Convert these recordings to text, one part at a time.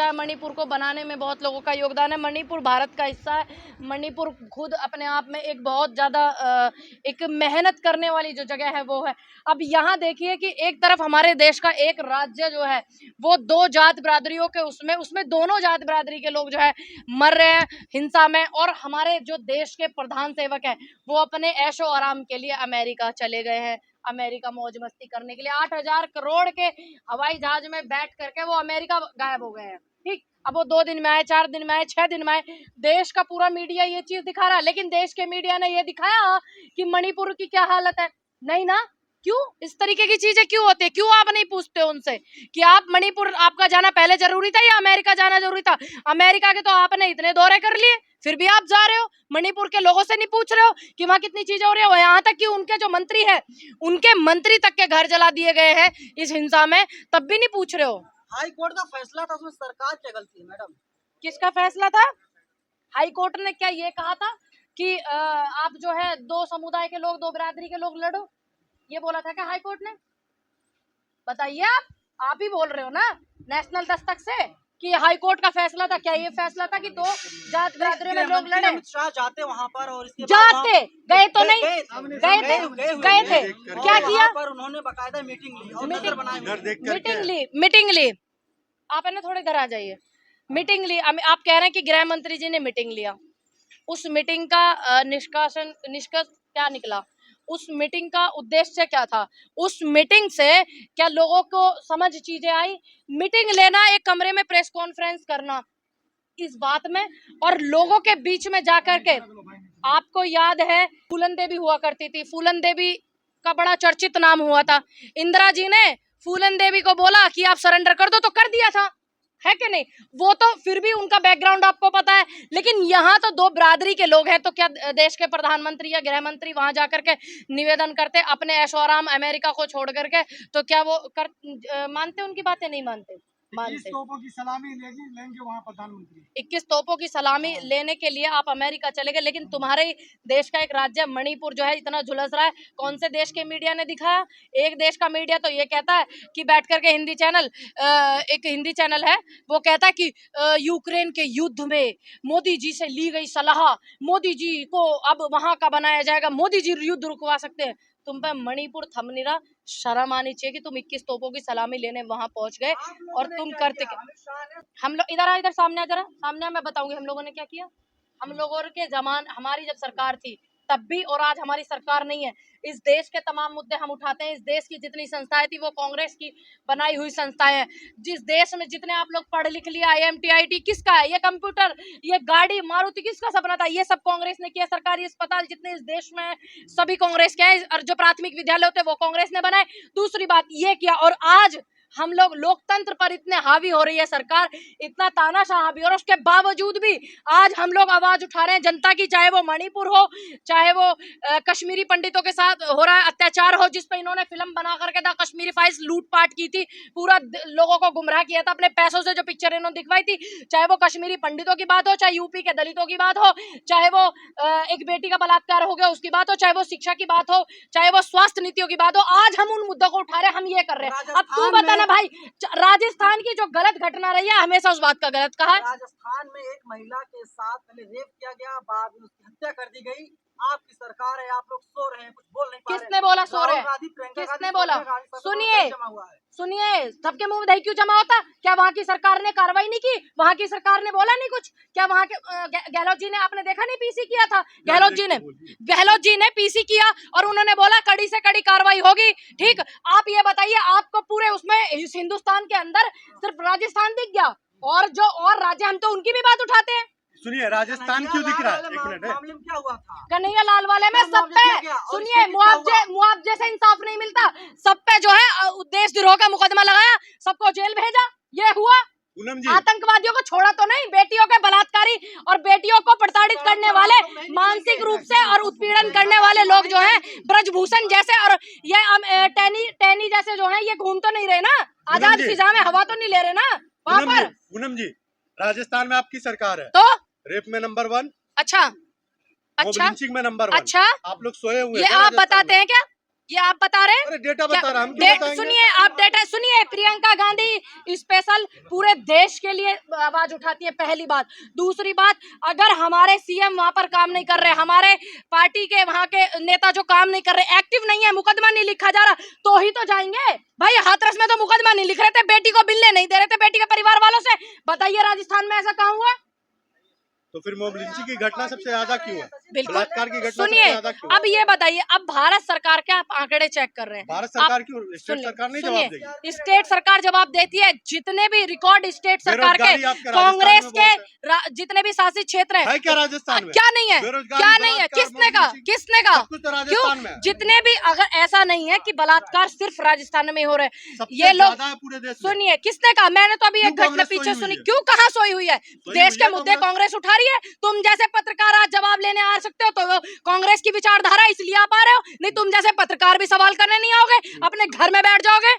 है, मणिपुर को बनाने में बहुत लोगों का योगदान है। मणिपुर भारत का हिस्सा है। मणिपुर खुद अपने आप में एक बहुत ज़्यादा एक मेहनत करने वाली जो जगह है वो है। अब यहाँ देखिए कि एक तरफ हमारे देश का एक राज्य जो है वो दो जात बिरादरियों के उसमें दोनों जात बिरादरी के लोग जो है मर रहे हैं हिंसा में, और हमारे जो देश के प्रधान सेवक है वो अपने ऐशो आराम के लिए अमेरिका चले गए हैं, अमेरिका मौज मस्ती करने के लिए 8,000 करोड़ के हवाई जहाज में बैठ करके वो अमेरिका गायब हो गए हैं। ठीक, अब वो 2 दिन में आए, 4 दिन में आए, 6 दिन में आए, देश का पूरा मीडिया ये चीज दिखा रहा है, लेकिन देश के मीडिया ने ये दिखाया कि मणिपुर की क्या हालत है? नहीं ना। क्यों इस तरीके की चीजें क्यों होती है? क्यों आप नहीं पूछते उनसे कि आप मणिपुर आपका जाना पहले जरूरी था या अमेरिका जाना जरूरी था? अमेरिका के तो आपने इतने दौरे कर लिए, फिर भी आप जा रहे हो। मणिपुर के लोगों से नहीं पूछ रहे हो कि वहां कितनी चीजें हो रही है। यहाँ तक कि उनके जो मंत्री है, उनके मंत्री तक के घर जला दिए गए हैं इस हिंसा में, तब भी नहीं पूछ रहे हो। हाई कोर्ट का फैसला था, उसमें सरकार क्या गलती है मैडम? किसका फैसला था? हाई कोर्ट ने क्या ये कहा था कि आप जो है दो समुदाय के लोग, दो बिरादरी के लोग लड़ो? ये बोला था क्या हाई कोर्ट ने? बताइए। आप ही बोल रहे हो ना नेशनल दस्तक से कि हाई कोर्ट का फैसला था। क्या ये फैसला था कि दो जात बिरादरी में लोग लड़े? अमित शाह जाते वहाँ पर और इसके जाते गए तो नहीं गए थे। क्या किया? पर उन्होंने बकायदा मीटिंग ली और नजर बनाई, मीटिंग ली। आप है ना थोड़े इधर आ जाइए। मीटिंग ली। आप कह रहे हैं कि गृह मंत्री जी ने मीटिंग लिया। उस मीटिंग का निष्कर्ष क्या निकला? उस मीटिंग का उद्देश्य क्या था? उस मीटिंग से क्या लोगों को समझ चीजें आई? मीटिंग लेना, एक कमरे में प्रेस कॉन्फ्रेंस करना इस बात में, और लोगों के बीच में जाकर के, आपको याद है फूलन देवी हुआ करती थी, फूलन देवी का बड़ा चर्चित नाम हुआ था। इंदिरा जी ने फूलन देवी को बोला कि आप सरेंडर कर दो, तो कर दिया था, है कि नहीं? वो तो फिर भी उनका बैकग्राउंड आपको पता है। लेकिन यहाँ तो दो बिरादरी के लोग हैं, तो क्या देश के प्रधानमंत्री या गृह मंत्री वहां जाकर के निवेदन करते अपने ऐशो आराम अमेरिका को छोड़ करके? तो क्या वो मानते उनकी बातें? नहीं मानते। 21 तोपों की सलामी लेंगे वहाँ प्रधानमंत्री। 21 तोपों की सलामी लेने के लिए आप अमेरिका चले गए, लेकिन तुम्हारे देश का एक राज्य मणिपुर जो है इतना झुलस रहा है। कौन से देश के मीडिया ने दिखाया? एक देश का मीडिया तो ये कहता है कि बैठ करके हिंदी चैनल, एक हिंदी चैनल है, वो कहता है कि यूक्रेन के युद्ध में मोदी जी से ली गई सलाह, मोदी जी को अब वहां का बनाया जाएगा, मोदी जी युद्ध रुकवा सकते हैं। तुम पे मणिपुर थम नहीं रहा। शर्म आनी चाहिए कि तुम 21 तोपों की सलामी लेने वहां पहुंच गए और तुम करते हम लोग इधर सामने आ, जरा सामने मैं बताऊंगी हम लोगों ने क्या किया। हम लोगों के हमारी जब सरकार थी तब भी, और आज हमारी सरकार नहीं है, इस देश के तमाम मुद्दे हम उठाते हैं। इस देश की जितनी संस्थाएं थी वो कांग्रेस की बनाई हुई संस्थाएं हैं। जिस देश में जितने आप लोग पढ़ लिख लिया, IMT IT किसका है? ये कंप्यूटर, ये गाड़ी मारुति किसका सपना था? ये सब कांग्रेस ने किया। सरकारी अस्पताल जितने इस देश में सभी कांग्रेस के हैं, और जो प्राथमिक विद्यालय होते हैं वो कांग्रेस ने बनाए। दूसरी बात ये किया, और आज हम लोग लोकतंत्र पर इतने हावी हो रही है सरकार, इतना तानाशाह हावी, और उसके बावजूद भी आज हम लोग आवाज उठा रहे हैं जनता की, चाहे वो मणिपुर हो, चाहे वो कश्मीरी पंडितों के साथ हो रहा है अत्याचार हो, जिस पे इन्होंने फिल्म बना करके था कश्मीरी फाइल्स, लूटपाट की थी, पूरा लोगों को गुमराह किया था अपने पैसों से, जो पिक्चर इन्होंने दिखवाई थी। चाहे वो कश्मीरी पंडितों की बात हो, चाहे यूपी के दलितों की बात हो, चाहे वो एक बेटी का बलात्कार हो गया उसकी बात हो, चाहे वो शिक्षा की बात हो, चाहे वो स्वास्थ्य नीतियों की बात हो, आज हम उन मुद्दों को उठा रहे हैं, हम ये कर रहे हैं। अब तू बताना भाई, राजस्थान की जो गलत घटना रही है हमेशा उस बात का गलत कहा है। राजस्थान में एक महिला के साथ पहले रेप किया गया, बाद में उसकी हत्या कर दी गई। आपकी सरकार है, आप लोग सो रहे हैं, कुछ बोल नहीं पा रहे। किसने बोला सो रहे? किसने बोला? सुनिए, सबके मुंह में दही क्यों जमा होता? क्या वहाँ की सरकार ने कार्रवाई नहीं की? वहाँ की सरकार ने बोला नहीं कुछ? क्या वहाँ के गहलोत जी ने, आपने देखा नहीं PC किया था गहलोत जी ने PC किया, और उन्होंने बोला कड़ी से कड़ी कार्रवाई होगी। ठीक, आप ये बताइए, आपको पूरे उसमें हिंदुस्तान के अंदर सिर्फ राजस्थान दिख गया, और जो और राज्य, हम तो उनकी भी बात उठाते हैं। सुनिए, राजस्थान क्यों दिख रहा है? एक मिनट, मामले में क्या हुआ था? कन्हैया लाल वाले में सब पे, सुनिए, मुआवजे से इंसाफ नहीं मिलता, सब पे जो है देशद्रोह का मुकदमा लगाया, सबको जेल भेजा, ये हुआ। आतंकवादियों को छोड़ा तो नहीं, बेटियों के बलात्कारी और बेटियों को प्रताड़ित करने वाले, मानसिक रूप से और उत्पीड़न करने वाले लोग जो हैं, ब्रजभूषण जैसे और ये टैनी जैसे जो हैं, ये घूम तो नहीं रहे ना आजाद फिजा में, हवा तो नहीं ले रहे ना वहाँ पर। पूनम जी, राजस्थान में आपकी सरकार है, तो रेप में नंबर 1, अच्छा में नंबर 1, आप लोग सोए हुए। ये आप बताते हैं क्या? ये आप बता रहे हैं? डेटा बता रहा, हम क्यों बताएंगे? सुनिए, आप कैंडिडेट है। सुनिए, प्रियंका गांधी स्पेशल पूरे देश के लिए आवाज उठाती है, पहली बात। दूसरी बात, अगर हमारे सीएम वहां पर काम नहीं कर रहे, हमारे पार्टी के वहां के नेता जो काम नहीं कर रहे, एक्टिव नहीं है, मुकदमा नहीं लिखा जा रहा, तो ही तो जाएंगे भाई। हाथरस में तो मुकदमा नहीं लिख रहे थे, बेटी को मिलने नहीं दे रहे थे, बेटी के परिवार वालों से। बताइए राजस्थान में ऐसा कहाँ हुआ? तो फिर मॉब लिंचिंग की घटना सबसे ज्यादा क्यों है? बिल्कुल। बलात्कार की घटना सुनिए, सबसे ज्यादा क्यों है? अब ये बताइए, अब भारत सरकार के आप आंकड़े चेक कर रहे हैं, भारत सरकार क्यों, स्टेट सरकार नहीं जवाब देगी? सुनिए, स्टेट सरकार जवाब देती है। जितने भी रिकॉर्ड स्टेट सरकार के, बेरोजगारी आपके कांग्रेस राजस्थान में के जितने भी शासित क्षेत्र है क्या राजस्थान में? क्या नहीं है? बेरोजगारी, क्या नहीं है? बलात्कार, किसने कहा? मॉब किसने कहा? सब कुछ तो राजस्थान में है। जितने भी, अगर ऐसा नहीं है कि बलात्कार सिर्फ राजस्थान में हो रहे हैं, सबसे ये लोग, ज्यादा है पूरे देश में। सुनिए, किसने कहा? मैंने तो अभी एक क्यों घटना कांग्रेस पीछे सोई हुई सुनी। है? क्यों, कहाँ सोई हुई है? सोई देश हुई के है मुद्दे कांग्रेस उठा रही है। तुम जैसे पत्रकार आज जवाब लेने आ सकते हो तो वो कांग्रेस की विचारधारा इसलिए आप आ रहे हो, नहीं तुम जैसे पत्रकार भी सवाल करने नहीं आओगे, अपने घर में बैठ जाओगे।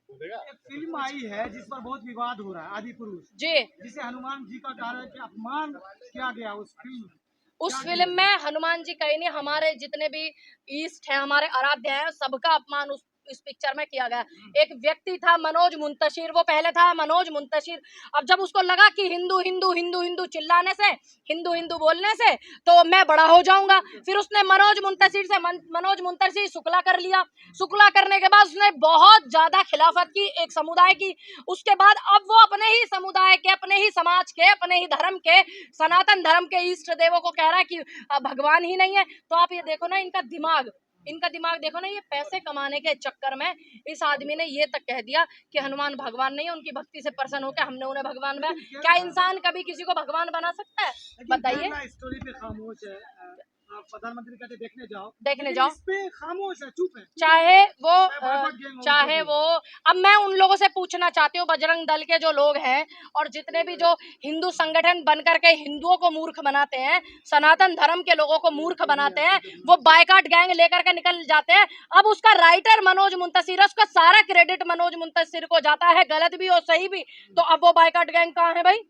एक फिल्म आई है जिस पर बहुत विवाद हो रहा है, आदि पुरुष, जी, जिसे हनुमान जी का कह रहा है कि अपमान किया गया उस फिल्म में। उस फिल्म में हनुमान जी कहीं नहीं, हमारे जितने भी ईस्ट है, हमारे आराध्य हैं, सबका अपमान इस पिक्चर में किया गया। एक व्यक्ति था मनोज मुंतशिर, वो पहले था मनोज मुंतशिर। अब जब उसको लगा कि हिंदू हिंदू हिंदू हिंदू चिल्लाने से, हिंदू हिंदू बोलने से तो मैं बड़ा हो जाऊंगा, फिर उसने मनोज मुंतशिर से मनोज मुंतशिर शुक्ला कर लिया। शुक्ला करने के बाद उसने बहुत ज्यादा खिलाफत की एक समुदाय की। उसके बाद अब वो अपने ही समुदाय के, अपने ही समाज के, अपने ही धर्म के, सनातन धर्म के इष्ट देवों को कह रहा है कि भगवान ही नहीं है। तो आप ये देखो ना, इनका दिमाग देखो ना, ये पैसे कमाने के चक्कर में इस आदमी ने ये तक कह दिया कि हनुमान भगवान नहीं है, उनकी भक्ति से प्रसन्न होकर हमने उन्हें भगवान बनाया। क्या इंसान कभी किसी को भगवान बना सकता है? बताइए। स्टोरी पे खामोश है, आप प्रधानमंत्री कहते देखने जाओ, देखने जाओ, इस पे खामोश है, चुप है। चाहे वो अब मैं उन लोगों से पूछना चाहती हूँ, बजरंग दल के जो लोग हैं और जितने भी जो हिंदू संगठन बन करके हिंदुओं को मूर्ख बनाते हैं, सनातन धर्म के लोगों को मूर्ख बनाते हैं, वो बायकाट गैंग लेकर के निकल जाते हैं। अब उसका राइटर मनोज मुंतशिर है, उसका सारा क्रेडिट मनोज मुंतशिर को जाता है, गलत भी और सही भी। तो अब वो बायकाट गैंग कहाँ है भाई?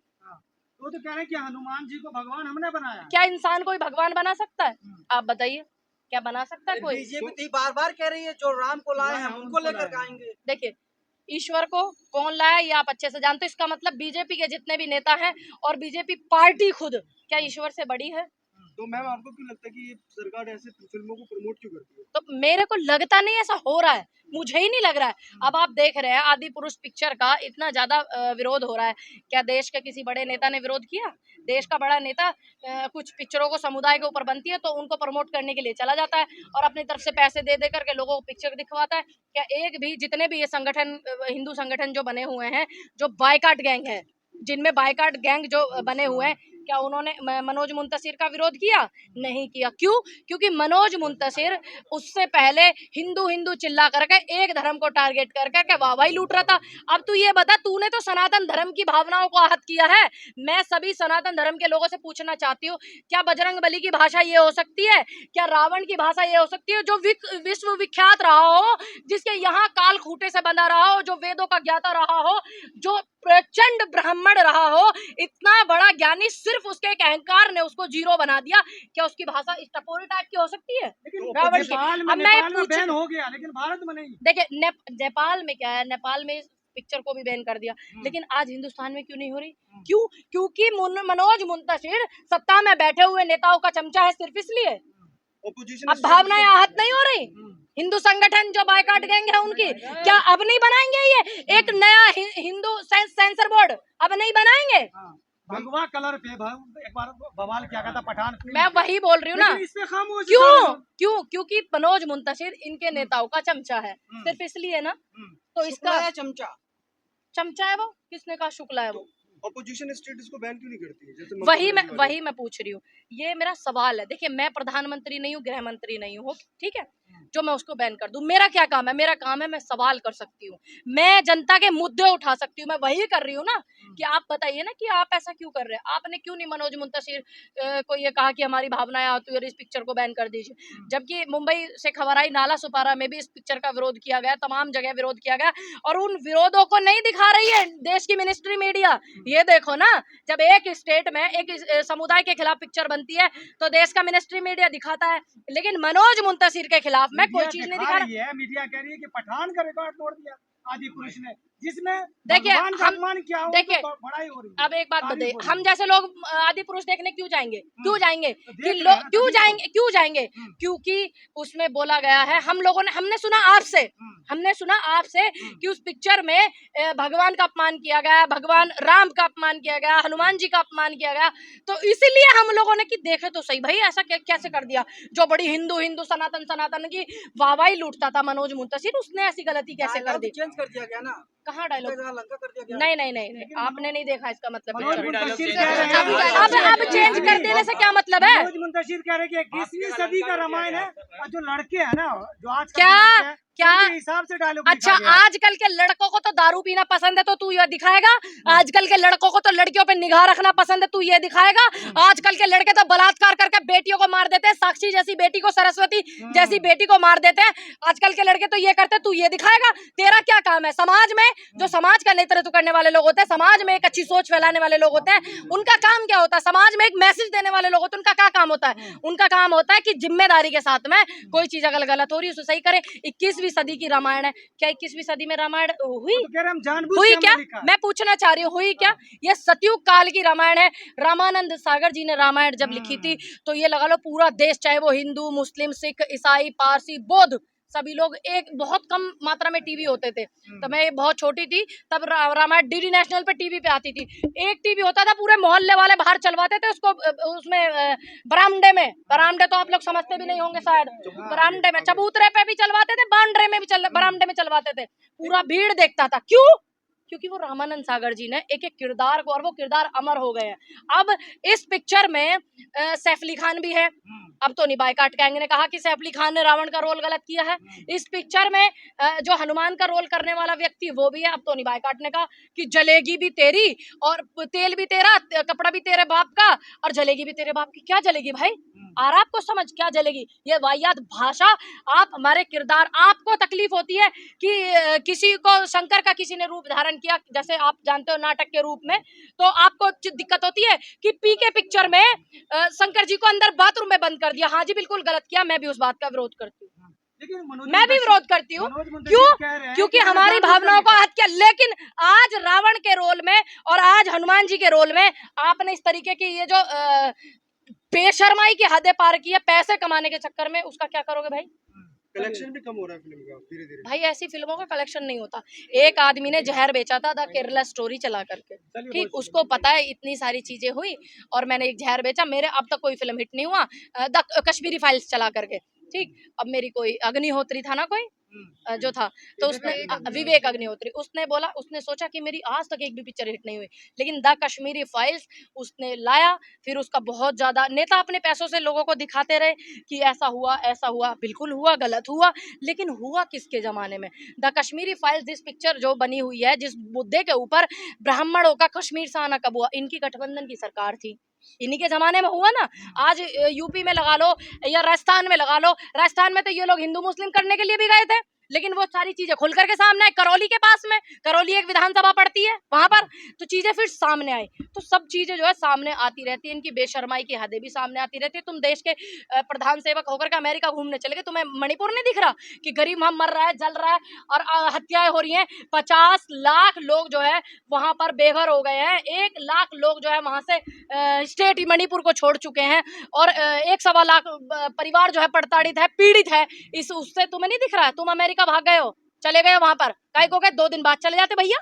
वो तो कह रहे हैं कि हनुमान जी को भगवान हमने बनाया। क्या इंसान कोई भगवान बना सकता है? आप बताइए, क्या बना सकता है कोई? बीजेपी बार बार कह रही है जो राम को लाए हम उनको लेकर आएंगे। देखिए, ईश्वर को कौन लाया ये आप अच्छे से जानते हो। इसका मतलब बीजेपी के जितने भी नेता हैं और बीजेपी पार्टी खुद, क्या ईश्वर से बड़ी है? तो मैम आपको क्यों लगता है कि ये सरकार ऐसे फिल्मों को प्रमोट क्यों करती है? तो मेरे को लगता नहीं ऐसा हो रहा है, मुझे ही नहीं लग रहा है। अब आप देख रहे हैं आदि पुरुष पिक्चर का इतना ज्यादा विरोध हो रहा है, क्या देश के किसी बड़े नेता ने विरोध किया? देश का बड़ा नेता कुछ पिक्चरों को समुदाय के ऊपर बनती है तो उनको प्रमोट करने के लिए चला जाता है और अपनी तरफ से पैसे दे दे करके लोगों को पिक्चर दिखवाता है। क्या एक भी, जितने भी ये संगठन, हिंदू संगठन जो बने हुए हैं, जो बायकाट गैंग है, जिनमें बायकाट गैंग जो बने हुए हैं, क्या उन्होंने मनोज मुंतशिर का विरोध किया? नहीं किया। क्यों? क्योंकि मनोज मुंतशिर उससे पहले हिंदू हिंदू चिल्ला करके एक धर्म को टारगेट करके वाहवाही लूट रहा था। अब तू ये बता, तूने तो सनातन धर्म की भावनाओं को आहत किया है। मैं सभी सनातन धर्म के लोगों से पूछना चाहती हूँ, क्या बजरंग बली की भाषा ये हो सकती है? क्या रावण की भाषा ये हो सकती है? जो विश्व विख्यात रहा हो, जिसके यहाँ काल खूटे से बंधा रहा हो, जो वेदों का ज्ञाता रहा हो, जो प्रचंड ब्राह्मण रहा हो, इतना बड़ा ज्ञानी, सिर्फ उसके एक अहंकार ने उसको जीरो बना दिया। क्या उसकी भाषा इस टपोरी टाइप की हो सकती है? रावण की। अब मैं बैन हो गया, लेकिन भारत में नहीं। देखिए, नेपाल में क्या है, नेपाल में पिक्चर को भी बैन कर दिया, लेकिन आज हिंदुस्तान में क्यों नहीं हो रही? क्यों? क्योंकि मनोज मुंतशिर सत्ता में बैठे हुए नेताओं का चमचा है, सिर्फ इसलिए। अब भावनाएं आहत नहीं हो रही? हिंदू संगठन जो बायकाट गैंग है उनकी, क्या अब नहीं बनाएंगे ये एक नया हिंदू सेंसर बोर्ड? अब नहीं बनाएंगे? भगवा कलर पे एक बार बवाल किया गया था पठान फिल्म। मैं वही बोल रही हूँ ना। इस पे खामोश क्यों? क्योंकि मनोज मुंतशिर इनके नेताओं का चमचा है, सिर्फ इसलिए ना। तो इसका चमचा है वो, किसने कहा शुक्ला है वो? ऑपोजिशन स्टेट इसको बैन क्यों नहीं करती है? जैसे वही मैं पूछ रही हूँ, ये मेरा सवाल है। देखिए, मैं प्रधानमंत्री नहीं हूँ, गृह मंत्री नहीं हूँ, ठीक है, जो मैं उसको बैन कर दूं। मेरा क्या काम है? मेरा काम है मैं सवाल कर सकती हूँ, मैं जनता के मुद्दे उठा सकती हूँ, मैं वही कर रही हूँ ना। कि आप बताइए ना कि आप ऐसा क्यों कर रहे हैं? आपने क्यों नहीं मनोज मुंतशिर को ये कहा कि हमारी भावनाएं आती है और इस पिक्चर को बैन कर दीजिए? जबकि मुंबई से खबर आई नाला सुपारा में भी इस पिक्चर का विरोध किया गया, तमाम जगह विरोध किया गया, और उन विरोधों को नहीं दिखा रही है देश की मिनिस्ट्री मीडिया। ये देखो ना, जब एक स्टेट में एक समुदाय के खिलाफ पिक्चर बनती है तो देश का मिनिस्ट्री मीडिया दिखाता है, लेकिन मनोज मुंतशिर के खिलाफ में कोई चीज नहीं दिखा रहा। मीडिया कह रही है कि पठान का रिकॉर्ड तोड़ दिया आदि पुरुष ने, जिसमें देखिए भगवान का अपमान किया हो, देखिए तो बड़ाई हो रही है। अब एक बात तारीफ बताइए, हो रही हम जैसे लोग आदि पुरुष देखने क्यों जाएंगे? क्यों जाएंगे तो कि देख रहे लोग हैं ना, क्यों तभी तो। जाएंगे? क्यों जाएंगे? क्योंकि उसमें बोला गया है, हमने सुना आपसे कि उस पिक्चर में भगवान का अपमान किया गया, भगवान राम का अपमान किया गया, हनुमान जी का अपमान किया गया। तो इसीलिए हम लोगों ने कि देखे तो सही भाई ऐसा कैसे कर दिया। जो बड़ी हिंदू सनातन की वाहवाही लूटता था मनोज मुंतशिर, उसने ऐसी गलती कैसे कर दी? चेंज कर दिया गया ना, कहाँ डायलॉग? लंका कर दिया गया। नहीं, आपने नहीं देखा इसका मतलब मनोज पिक्चर। मुंतशिर कह रहे हैं अब चेंज कर देने से क्या मतलब है? मनोज मुंतशिर कह रहे हैं कि 21वीं सदी का रामायण है, और जो लड़के हैं ना, जो आज क्या हिसाब से डायलॉग अच्छा, आजकल के लड़कों को तो दारू पीना पसंद है तो तू ये दिखाएगा? आजकल के लड़कों को तो लड़कियों पे निगाह रखना पसंद है, तू ये दिखाएगा? आजकल के लड़के तो बलात्कार करके बेटियों को मार देते हैं, साक्षी जैसी बेटी को, सरस्वती जैसी बेटी को मार देते हैं। आजकल के लड़के तो ये करते हैं, तू ये दिखाएगा? तेरा क्या काम है? समाज में जो समाज का नेतृत्व करने वाले लोग होते हैं, समाज में एक अच्छी सोच फैलाने वाले लोग होते हैं, उनका काम क्या होता है? समाज में एक मैसेज देने वाले लोग होते हैं, उनका क्या काम होता है? उनका काम होता है कि जिम्मेदारी के साथ में कोई चीज अगर गलत हो रही है उसे सही करें। 21वीं सदी की रामायण है, क्या 21वीं सदी में रामायण हुई? हुई क्या? मैं पूछना चाह रही हूँ, हुई क्या? ये सतयुग काल की रामायण है। रामानंद सागर जी ने रामायण जब लिखी थी तो ये लगा लो पूरा देश, चाहे वो हिंदू, मुस्लिम, सिख, ईसाई, पारसी, बौद्ध, सभी लोग, एक बहुत कम मात्रा में टीवी होते थे। तो मैं बहुत छोटी थी तब रामायण डीडी नेशनल पे टीवी पे आती थी। एक टीवी होता था, पूरे मोहल्ले वाले बाहर चलवाते थे उसको, उसमें बरामदे तो आप लोग समझते भी नहीं होंगे शायद। बरामदे में, चबूतरे पे भी चलवाते थे, बरामदे में चलवाते थे, पूरा भीड़ देखता था। क्यों? क्योंकि वो रामानंद सागर जी ने एक एक किरदार को, और वो किरदार अमर हो गए हैं। अब इस पिक्चर में सैफ अली खान भी है। अब तो बायकाट गैंग ने कहा कि सैफ अली खान ने रावण का रोल गलत किया है। इस पिक्चर में जो हनुमान का रोल करने वाला व्यक्ति वो भी है। अब तो बायकाट ने कहा कि जलेगी भी तेरी और तेल भी तेरा, कपड़ा भी तेरे बाप का और जलेगी भी तेरे बाप की। क्या जलेगी भाई? और आपको समझ क्या जलेगी? ये वाहियात भाषा, आप हमारे किरदार, आपको तकलीफ होती है कि किसी को शंकर का किसी ने रूप धारण किया, जैसे आप जानते हो नाटक के रूप में, तो आपको दिक्कत होती है कि पीके पिक्चर में शंकर जी को अंदर बाथरूम में बंद कर दिया। हाँ जी, बिल्कुल गलत किया, मैं भी उस बात का विरोध करती हूँ। मैं भी विरोध करती हूँ। क्यों? क्योंकि हमारी भावनाओं को हत्या। लेकिन आज रावण के रोल में और आज हनुमान जी के रोल में आपने इस तरीके की ये जो बेशर्माई की हदें पार की है पैसे कमाने के चक्कर में, उसका क्या करोगे भाई? कलेक्शन भी कम हो रहा है फिल्म का धीरे धीरे। भाई ऐसी फिल्मों का कलेक्शन नहीं होता। एक आदमी ने जहर बेचा था द केरला स्टोरी चला करके, ठीक, उसको पता है इतनी सारी चीजें हुई और मैंने एक जहर बेचा, मेरे अब तक कोई फिल्म हिट नहीं हुआ। द कश्मीरी फाइल्स चला करके, ठीक, अब मेरी कोई अग्निहोत्री था ना, कोई जो था, तो उसने विवेक अग्निहोत्री, उसने बोला, उसने सोचा कि मेरी आज तक एक भी पिक्चर हिट नहीं हुई, लेकिन द कश्मीरी फाइल्स उसने लाया। फिर उसका बहुत ज्यादा, नेता अपने पैसों से लोगों को दिखाते रहे कि ऐसा हुआ, बिल्कुल हुआ, गलत हुआ, लेकिन हुआ किसके जमाने में? द कश्मीरी फाइल्स, जिस पिक्चर जो बनी हुई है, जिस मुद्दे के ऊपर ब्राह्मणों का कश्मीर से आना कब हुआ? इनकी गठबंधन की सरकार थी, इन्हीं के जमाने में हुआ ना। आज यूपी में लगा लो या राजस्थान में लगा लो, राजस्थान में तो ये लोग हिंदू मुस्लिम करने के लिए भी गए थे, लेकिन वो सारी चीजें खुल करके सामने आई। करौली के पास में, करौली एक विधानसभा पड़ती है वहां पर, तो चीजें फिर सामने आई। तो सब चीजें जो है सामने आती रहती है, इनकी बेशर्माई की हदें भी सामने आती रहती है। तुम देश के प्रधान सेवक होकर के अमेरिका घूमने चले गए, तुम्हें मणिपुर नहीं दिख रहा कि गरीब वहां मर रहा है, जल रहा है और हत्याएं हो रही है? 50 लाख लोग जो है वहां पर बेघर हो गए हैं, 1 लाख लोग जो है वहां से स्टेट मणिपुर को छोड़ चुके हैं और 1.25 लाख परिवार जो है प्रताड़ित है, पीड़ित है। उससे तुम्हें नहीं दिख रहा है? तुम अमेरिका भाग गए हो, चले गए वहां पर, काहे को गए? 2 दिन बाद चले जाते भैया,